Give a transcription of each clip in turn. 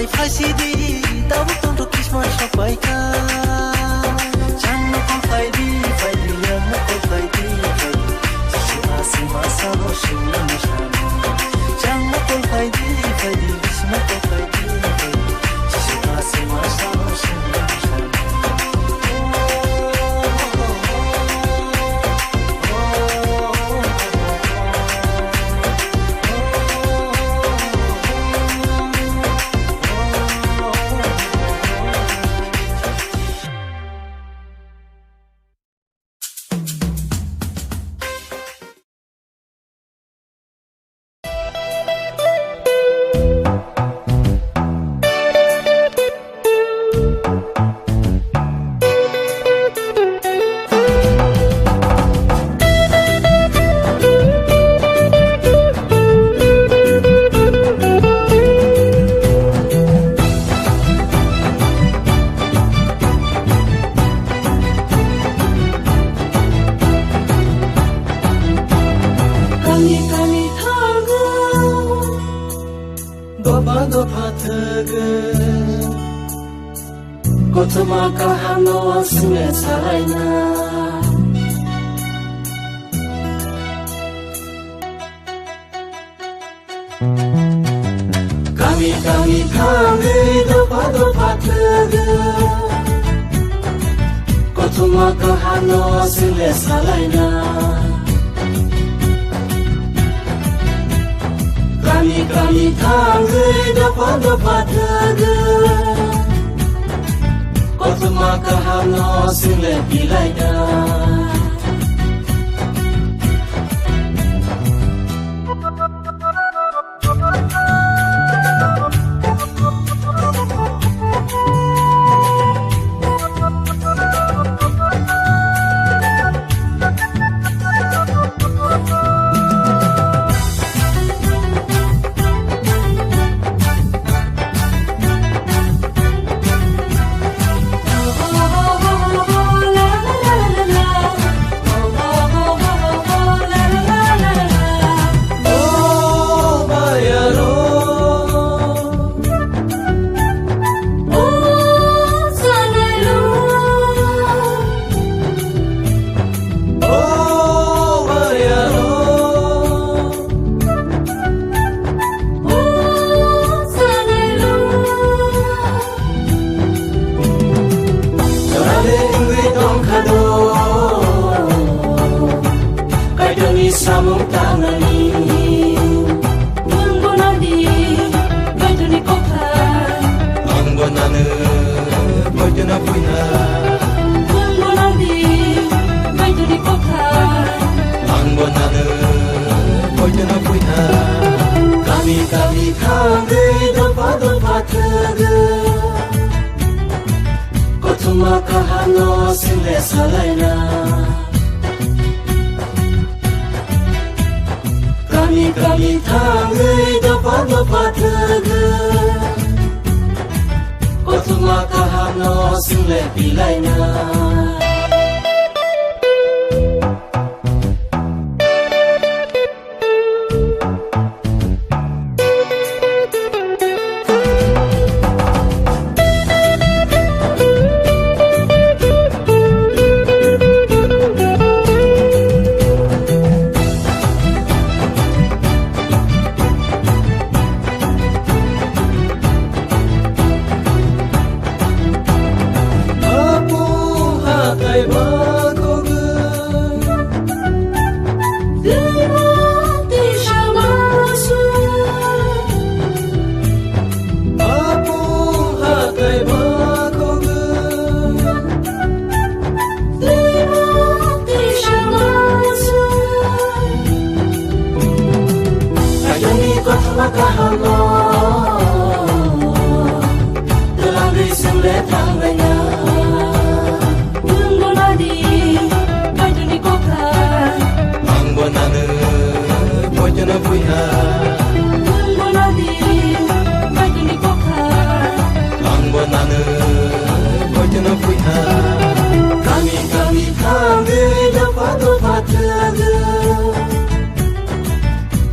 say faisidi tabu tonto kisma shapaika janna ko faidi yanna ko faidi sima sabo shimna nishana janna ko faidi sima ko faidi sima sabo shimna nishana Kotuma kahano sule sarayna Kami kami dopa tege Kotuma kahano sule sarayna Kami kami dopa tege Kotuma kahano sile bilaida Samung tangani Manggonadi Baituni kokha Manggonane Baituna puina Manggonadi Baituni kokha Manggonane Baituna puina Kami kami dopa tege Kotuma kahano sile salaina Kami tangai dopa tege Kotuma kahano sile bilaina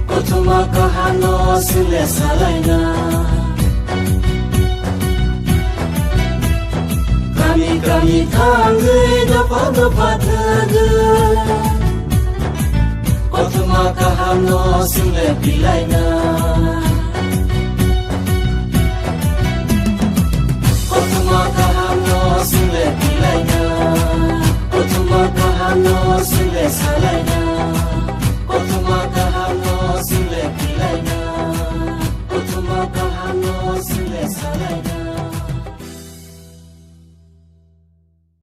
Kotuma kahano sile salaina थाङै दफा दफा थोगोन गथमा गाहाम न' सोंले बिलाइना